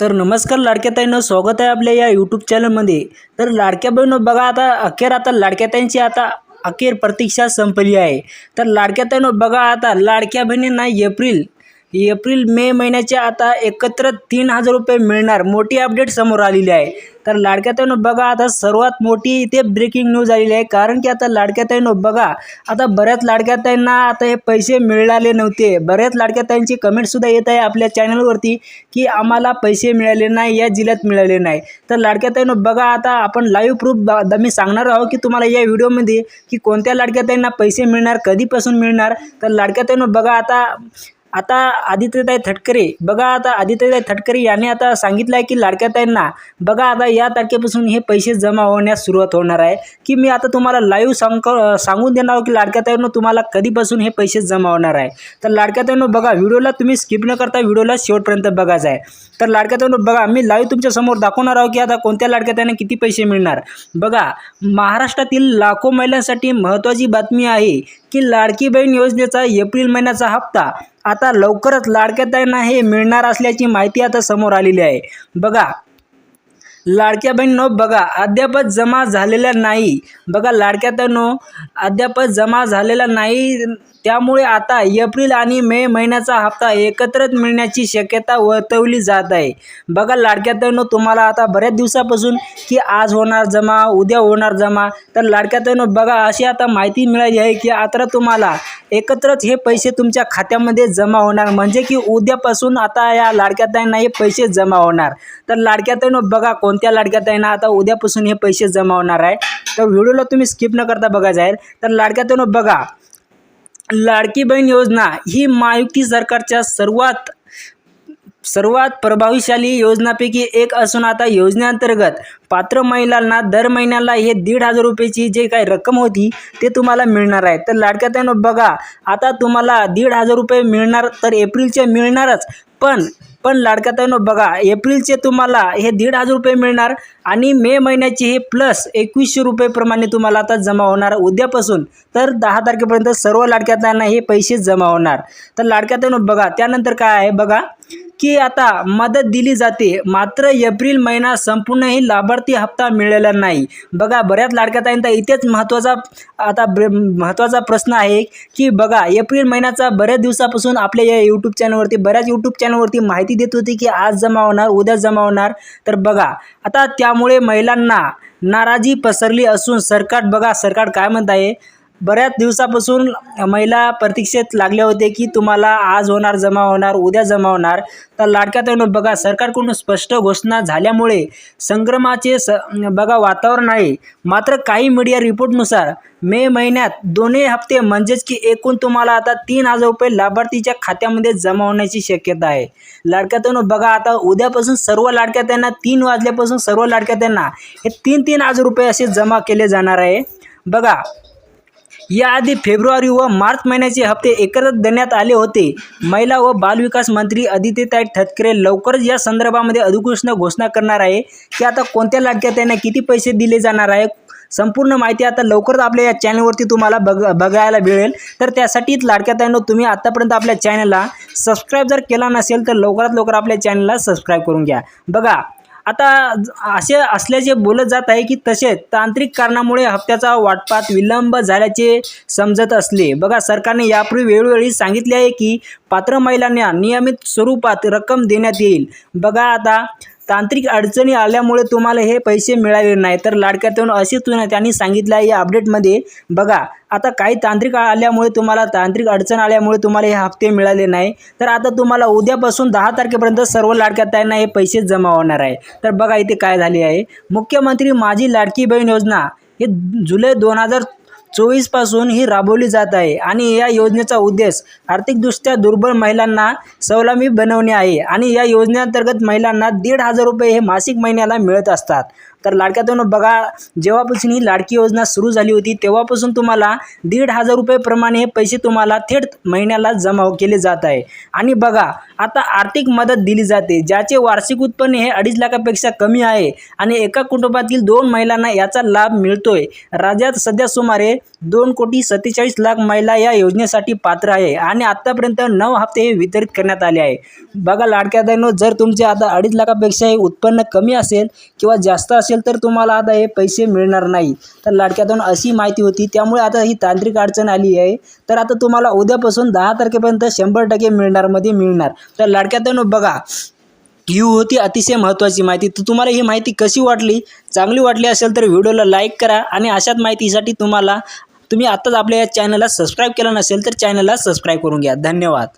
तर नमस्कार लाडक्या ताईंनो, स्वागत आहे आपल्या या यूट्यूब चॅनलमध्ये। तर लाडक्या बहिणींनो बघा, आता लाडक्या ताईंची अखेर प्रतीक्षा संपली आहे। तर लाडक्या ताईंनो बघा, आता लाडक्या बहिणींना एप्रिल मे महिन्याचे आता एकत्र 3000 रुपये मिळणार, मोठी अपडेट समोर आलेली आहे। तर लाडक्या ताईंनो बघा, आता सर्वात मोठी इथे ब्रेकिंग न्यूज आलेली आहे। कारण की आता लाडक्या ताईंनो बघा, आता बऱ्याच लाडक्या ताईंना आता हे पैसे मिळाले नव्हते। बऱ्याच लाडक्या ताईंची कमेंट सुद्धा येत आहे आपल्या चॅनलवरती की आम्हाला पैसे मिळाले नाही, या जिल्ह्यात मिळाले नाही। तर लाडक्या ताईंनो बघा, आता आपण लाईव्ह प्रूफ मी सांगणार आहोत की तुम्हाला या व्हिडिओमध्ये की कोणत्या लाडक्या ताईंना पैसे मिळणार, कधीपासून मिळणार। तर लाडक्या ताईंनो बघा, आता आदित्यताई तटकरे बघा, आता आदित्यताई तटकरे यांनी आता सांगितलं आहे की लाडक्या ताईंना बघा, आता या तारखेपासून हे पैसे जमा होण्यास सुरुवात होणार आहे। की मी आता तुम्हाला लाईव्ह सांगून देणार की लाडक्या ताईंनो तुम्हाला कधीपासून हे पैसे जमा होणार आहे। तर लाडक्या ताईंनो बघा, व्हिडिओला तुम्ही स्किप न करता व्हिडिओला शेवटपर्यंत बघायचं आहे। तर लाडक्या ताईंनो बघा, मी लाईव्ह तुमच्या समोर दाखवणार आहोत की आता कोणत्या लाडक्या ताईंना किती पैसे मिळणार। बघा, महाराष्ट्रातील लाखो महिलांसाठी महत्त्वाची बातमी आहे की लाडकी बहीण योजनेचा एप्रिल महिन्याचा हप्ता आता लवकरच लाडक्या ताईंना हे मिळणार असल्याची माहिती आता समोर आलेली आहे। बघा लाडक्या बहिणींनो बघा, अद्याप जमा झालेला नाही। बघा लाडक्या ताईंनो, अद्याप जमा झालेला नाही, त्यामुळे आता एप्रिल आणि मे महिन्याचा हप्ता एकत्रित मिळण्याची शक्यता वर्तवली जात आहे। बघा लाडक्या ताईंनो, तुम्हाला आता बऱ्याच दिवसापासून की आज होणार जमा, उद्या होणार जमा। तर लाडक्या ताईंनो बघा, अशी आता माहिती मिळाली आहे की आता तुम्हाला एकत्रच हे पैसे तुमच्या खात्यामध्ये जमा होणार, म्हणजे की उद्यापासून आता या लाडक्या ताईंना हे पैसे जमा होणार। तर लाडक्या ताईंनो बघा, कोणत्या लाडक्या ताईंना आता उद्यापासून हे पैसे जमा होणार आहे, तर व्हिडिओला तुम्ही स्किप न करता बघायचं आहे। तर लाडक्या ताईंनो बघा, लाडकी बहीण योजना ही महायुती सरकारच्या सर्वात प्रभावशाली योजनांपैकी एक असून आता योजनेअंतर्गत पात्र महिलांना दर महिन्याला हे 1500 रुपयाची जे काही रक्कम होती ते तुम्हाला मिळणार आहे। तर लाडक्या ताईंनो बघा, आता तुम्हाला 1500 रुपये मिळणार, तर एप्रिलचे मिळणारच, पण लाडक्या ताईंनो बघा, एप्रिलचे तुम्हाला हे 1500 रुपये मिळणार आणि मे महिन्याचे हे प्लस 2100 रुपये प्रमाणे तुम्हाला आता जमा होणार उद्यापासून। तर 10 तारखेपर्यंत सर्व लाडक्या ताईंना हे पैसे जमा होणार। तर लाडक्या ताईंनो बघा, त्यानंतर काय आहे बघा की आता मदत दिली जाते, मात्र एप्रिल महिना संपूर्णही लाभार्थी हप्ता मिळालेला नाही। बघा, बऱ्याच लाडक्या ताईंचा इथेच महत्त्वाचा प्रश्न आहे की बघा, एप्रिल महिन्याचा बऱ्याच दिवसापासून आपल्या या बऱ्याच यूट्यूब चॅनलवरती माहिती देत होती की आज जमा होणार, उद्या जमा होणार। तर बघा, आता त्यामुळे महिलांना नाराजी पसरली असून सरकार काय म्हणत आहे, बऱ्याच दिवसापासून महिला प्रतीक्षेत लागल्या होते की तुम्हाला आज होणार, जमा होणार, उद्या जमा होणार। तर लाडक्या ताईंनो बघा, सरकारकडून स्पष्ट घोषणा झाल्यामुळे संग्रामाचे बघा वातावरण आहे। मात्र काही मीडिया रिपोर्टनुसार मे महिन्यात दोन्ही हप्ते म्हणजेच की एकूण तुम्हाला आता 3000 रुपये लाभार्थीच्या खात्यामध्ये जमा होण्याची शक्यता आहे। लाडक्या ताईंनो बघा, आता उद्यापासून सर्व लाडक्या ताईंना 3 वाजल्यापासून सर्व लाडक्या ताईंना हे 3000 रुपये असे जमा केले जाणार आहे। बघा, याआधी फेब्रुवारी व मार्च महिन्याचे हप्ते एकत्रित देण्यात आले होते। महिला व बालविकास मंत्री आदित्यताई तटकरे लवकरच या संदर्भामध्ये अधिकृत घोषणा करणार आहे की आता कोणत्या लाडक्या ताईंना किती पैसे दिले जाणार आहे। संपूर्ण माहिती आता लवकरच आपल्या या चॅनलवरती तुम्हाला बघायला मिळेल। तर त्यासाठीच लाडक्या ताईंनो, तुम्ही आतापर्यंत आपल्या चॅनलला सबस्क्राईब जर केला नसेल तर लवकरात लवकर आपल्या चॅनलला सबस्क्राईब करून घ्या। बघा, आता असे असल्याचे बोलत जात आहे की तसेच तांत्रिक कारणामुळे हप्त्याचा वाटपात विलंब झाल्याचे समजत असले। बघा, सरकारने यापूर्वी वेळोवेळी सांगितले आहे की पात्र महिलांना नियमित स्वरूपात रक्कम देण्यात येईल। बघा, आता तांत्रिक अडचणी आल्यामुळे तुम्हाला हे पैसे मिळाले नाही। तर लाडक्या ताईंनो, असे त्यांनी सांगितलं आहे या अपडेटमध्ये। बघा, आता काही तांत्रिक अडचण आल्यामुळे तुम्हाला हे हप्ते मिळाले नाही। तर आता तुम्हाला उद्यापासून 10 तारखेपर्यंत सर्व लाडक्या ताईंना हे पैसे जमा होणार आहे। तर बघा, इथे काय झाले आहे, मुख्यमंत्री माझी लाडकी बहीण योजना हे जुलै 2024 पासून ही राबवली जात आहे आणि या योजनेचा उद्देश आर्थिकदृष्ट्या दुर्बल महिलांना स्वावलंबी बनवणे आहे आणि या योजनेअंतर्गत महिलांना 1500 रुपये हे मासिक महिन्याला मिळत असतात। तर लाडक्या बहिणींनो बघा, जेव्हापासून ही लाडकी योजना सुरू झाली होती तेव्हापासून तुम्हाला 1,500 रुपये प्रमाणे हे पैसे तुम्हाला थेट महिन्याला जमा केले जात आहे। आणि बघा, आता आर्थिक मदत दिली जाते ज्याचे वार्षिक उत्पन्न हे 2.5 लाखापेक्षा कमी आहे आणि एका कुटुंबातील 2 महिलांना याचा लाभ मिळतोय। राज्यात सध्या सुमारे 2,47,00,000 महिला या योजनेसाठी पात्र आहे आणि आतापर्यंत 9 हप्ते हे वितरित करण्यात आले आहे। बघा लाडक्या बहिणींनो, जर तुमचे आता 2.5 लाखापेक्षा हे उत्पन्न कमी असेल किंवा जास्त असेल तर तुम्हाला आता हे पैसे मिळणार नाही। तर लाडक्या बहिणींनो अशी माहिती होती, त्यामुळे आता ही तांत्रिक अडचण आली आहे। तर आता तुम्हाला उद्यापासून 10 तारखेपर्यंत 100% मिळणार। तर लाडक्या बहिणींनो बघा, ही होती अतिशय महत्त्वाची माहिती। तर तुम्हाला ही माहिती कशी वाटली? चांगली वाटली असेल तर व्हिडिओला लाईक करा आणि अशाच माहितीसाठी तुम्ही आत्ताच आपल्या या चॅनलला सबस्क्राईब केलं नसेल तर चॅनलला सबस्क्राईब करून घ्या। धन्यवाद।